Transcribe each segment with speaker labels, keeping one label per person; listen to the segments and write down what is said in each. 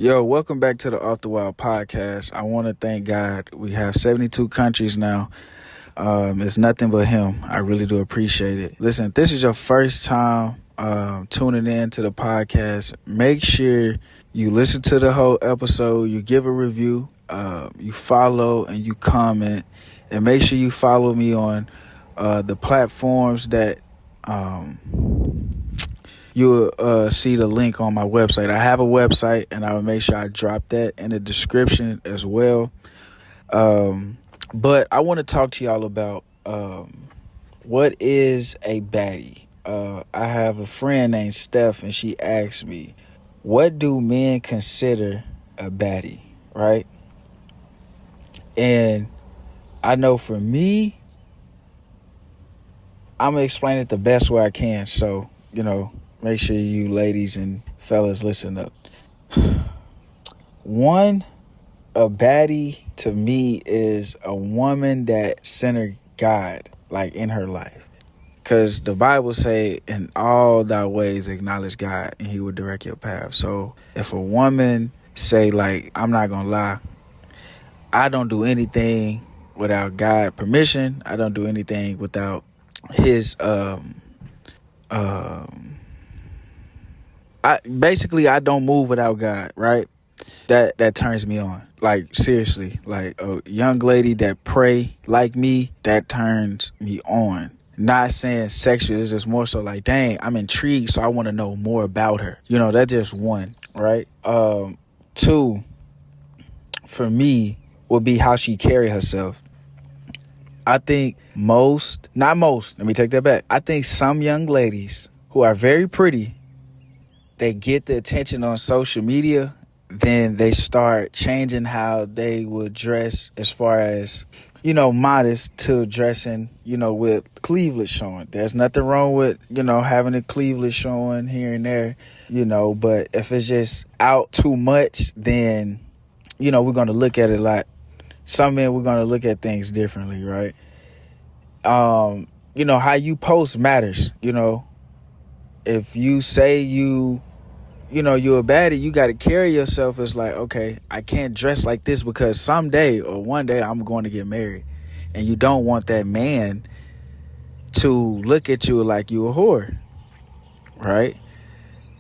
Speaker 1: Yo, welcome back to the Off the Wild podcast. I want to thank God. We have 72 countries now. It's nothing but Him. I really do appreciate it. Listen, if this is your first time tuning in to the podcast, make sure you listen to the whole episode, you give a review, you follow, and you comment. And make sure you follow me on the platforms that you'll see the link on my website. I have a website, and I will make sure I drop that in the description as well. But I want to talk to y'all about what is a baddie. I have a friend named Steph, and she asked me, what do men consider a baddie, right? And I know for me, I'm going to explain it the best way I can. So, make sure you ladies and fellas listen up. One, a baddie to me is a woman that centered God, like in her life. Because the Bible say, in all thy ways acknowledge God and He will direct your path. So if a woman say, like, I'm not going to lie, I don't do anything without God's permission. I don't do anything without His I don't move without God, right? That turns me on. Like, seriously, like a young lady that pray like me, that turns me on. Not saying sexual, it's just more so like, dang, I'm intrigued, so I want to know more about her. That's just one, right? Two, for me, would be how she carry herself. I think let me take that back. I think some young ladies who are very pretty, they get the attention on social media, then they start changing how they would dress as far as, modest to dressing, with cleavage showing. There's nothing wrong with, having a cleavage showing here and there, but if it's just out too much, then, we're going to look at it like some men, we're going to look at things differently, right? How you post matters, If you say you're a baddie, you got to carry yourself as like, okay, I can't dress like this because someday or one day I'm going to get married. And you don't want that man to look at you like you a whore, right?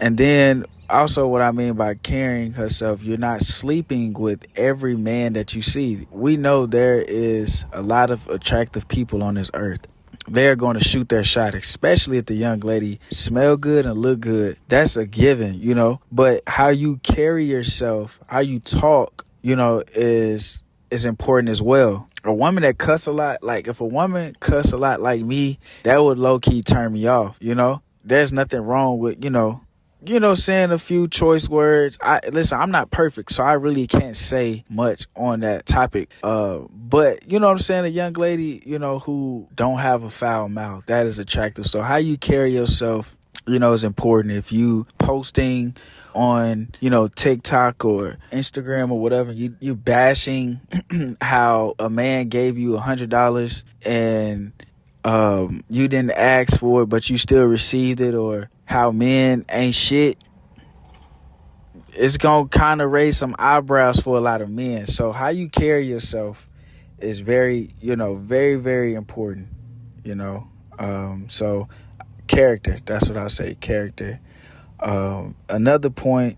Speaker 1: And then also what I mean by carrying herself, you're not sleeping with every man that you see. We know there is a lot of attractive people on this earth. They're going to shoot their shot, especially if the young lady smell good and look good. That's a given, But how you carry yourself, how you talk, is important as well. A woman that cuss a lot, like if a woman cuss a lot like me, that would low-key turn me off, There's nothing wrong with, saying a few choice words. Listen, I'm not perfect, so I really can't say much on that topic. But you know what I'm saying? A young lady, who don't have a foul mouth, that is attractive. So how you carry yourself, is important. If you posting on, TikTok or Instagram or whatever, you bashing how a man gave you $100 and you didn't ask for it, but you still received it, or how men ain't shit, it's going to kind of raise some eyebrows for a lot of men. So how you carry yourself is very, very, very important, So character, that's what I'll say, character. Another point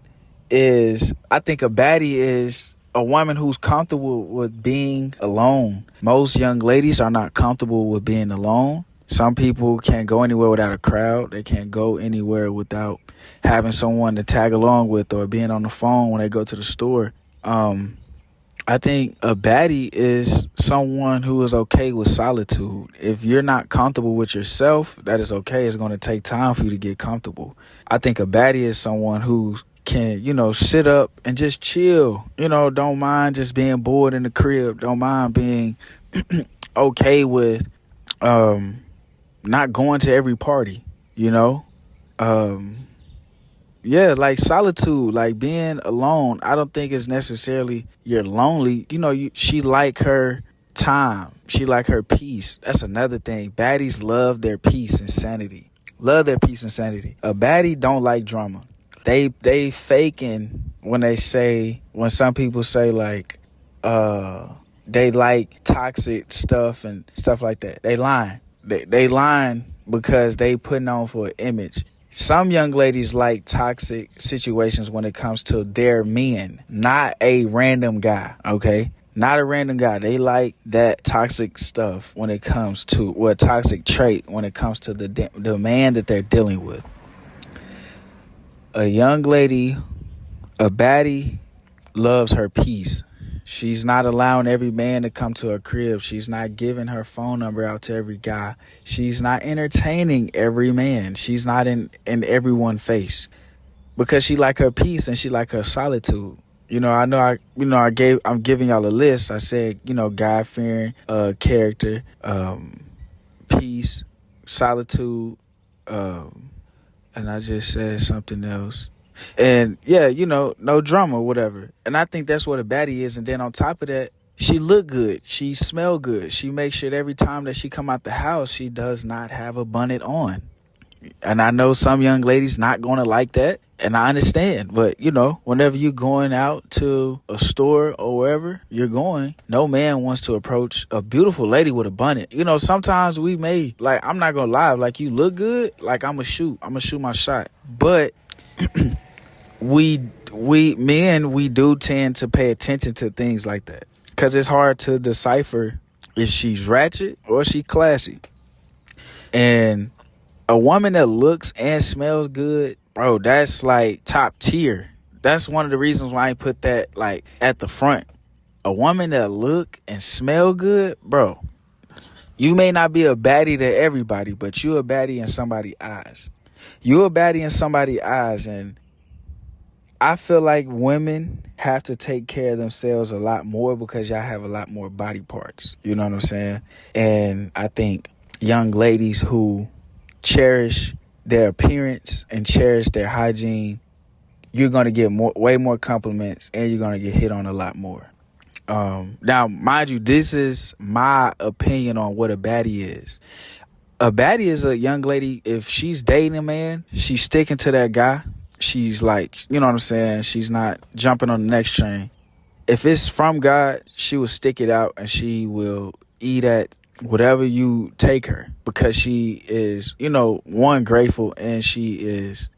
Speaker 1: is, I think a baddie is a woman who's comfortable with being alone. Most young ladies are not comfortable with being alone. Some people can't go anywhere without a crowd. They can't go anywhere without having someone to tag along with or being on the phone when they go to the store. I think a baddie is someone who is okay with solitude. If you're not comfortable with yourself, that is okay. It's going to take time for you to get comfortable. I think a baddie is someone who can, sit up and just chill. Don't mind just being bored in the crib. Don't mind being okay with not going to every party, like solitude, like being alone. I don't think it's necessarily you're lonely. She like her time. She like her peace. That's another thing. Baddies love their peace and sanity. A baddie don't like drama. They faking when some people say like they like toxic stuff and stuff like that, they lying. They lying because they putting on for an image. Some young ladies like toxic situations when it comes to their men, not a random guy, okay? Not a random guy. They like that toxic stuff when it comes to, or a toxic trait when it comes to the man that they're dealing with. A young lady, a baddie, loves her peace. She's not allowing every man to come to her crib. She's not giving her phone number out to every guy. She's not entertaining every man. She's not in everyone's face because she like her peace and she like her solitude. I'm giving y'all a list. I said, God-fearing, character, peace, solitude, and I just said something else. And yeah, no drama, whatever. And I think that's what a baddie is. And then on top of that, she look good. She smell good. She makes sure that every time that she come out the house, she does not have a bonnet on. And I know some young ladies not going to like that. And I understand. But, whenever you're going out to a store or wherever you're going, no man wants to approach a beautiful lady with a bonnet. Sometimes we may, like, I'm not going to lie, like, you look good, like, I'm going to shoot my shot. But we do tend to pay attention to things like that because it's hard to decipher if she's ratchet or she classy. And a woman that looks and smells good, bro, that's like top tier. That's one of the reasons why I put that like at the front. A woman that look and smell good, bro. You may not be a baddie to everybody, but you a baddie in somebody's eyes. You a baddie in somebody's eyes, and I feel like women have to take care of themselves a lot more because y'all have a lot more body parts. You know what I'm saying? And I think young ladies who cherish their appearance and cherish their hygiene, you're going to get way more compliments and you're going to get hit on a lot more. Now, mind you, this is my opinion on what a baddie is. A baddie is a young lady, if she's dating a man, she's sticking to that guy. She's like, you know what I'm saying? She's not jumping on the next train. If it's from God, she will stick it out and she will eat at whatever you take her because she is, one, grateful, and she is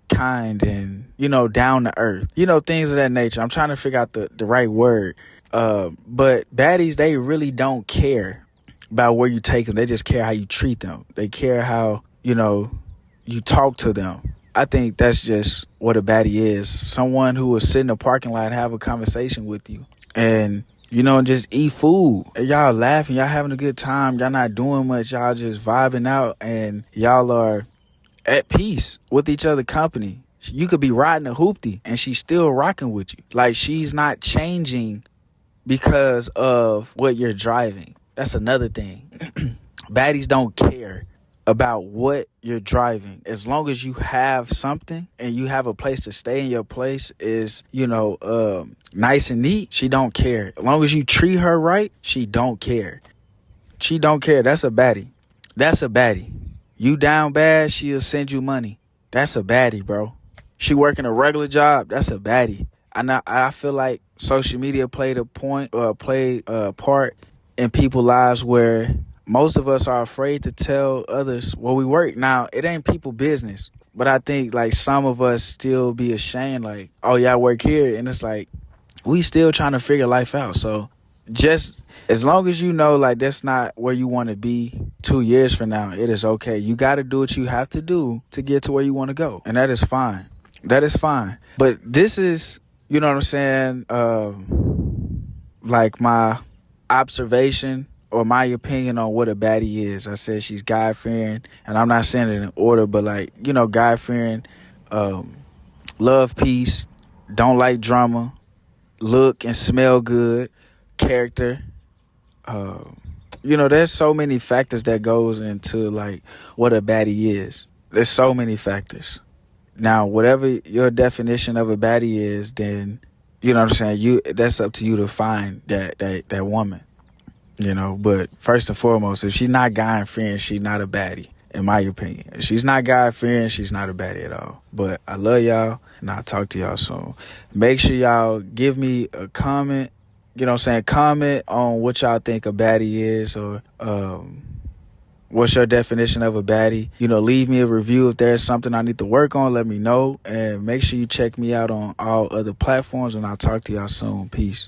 Speaker 1: kind and, down to earth, things of that nature. I'm trying to figure out the right word. But baddies, they really don't care about where you take them. They just care how you treat them. They care how, you talk to them. I think that's just what a baddie is. Someone who will sit in the parking lot and have a conversation with you and, just eat food. And y'all laughing, y'all having a good time. Y'all not doing much. Y'all just vibing out and y'all are at peace with each other company. You could be riding a hoopty and she's still rocking with you. Like, she's not changing because of what you're driving. That's another thing. Baddies don't care about what you're driving. As long as you have something and you have a place to stay and your place is, nice and neat, she don't care. As long as you treat her right, she don't care. She don't care. That's a baddie. That's a baddie. You down bad, she'll send you money. That's a baddie, bro. She working a regular job. That's a baddie. I feel like social media played a part in people's lives where most of us are afraid to tell others where we work. Now, it ain't people business, but I think like some of us still be ashamed, like, oh yeah, I work here. And it's like, we still trying to figure life out. So just as long as like that's not where you want to be 2 years from now, it is okay. You got to do what you have to do to get to where you want to go. And that is fine. That is fine. But this is, you know what I'm saying? Like my observation or my opinion on what a baddie is. I said she's God-fearing, and I'm not saying it in order, but like, God-fearing, love peace, don't like drama, look and smell good, character. There's so many factors that goes into like what a baddie is. There's so many factors. Now, whatever your definition of a baddie is, then, you know what I'm saying, that's up to you to find that woman. But first and foremost, if she's not God-fearing, she's not a baddie, in my opinion. If she's not God-fearing, she's not a baddie at all. But I love y'all. And I'll talk to y'all soon. Make sure y'all give me a comment. You know what I'm saying? Comment on what y'all think a baddie is, or what's your definition of a baddie. Leave me a review if there's something I need to work on. Let me know. And make sure you check me out on all other platforms. And I'll talk to y'all soon. Peace.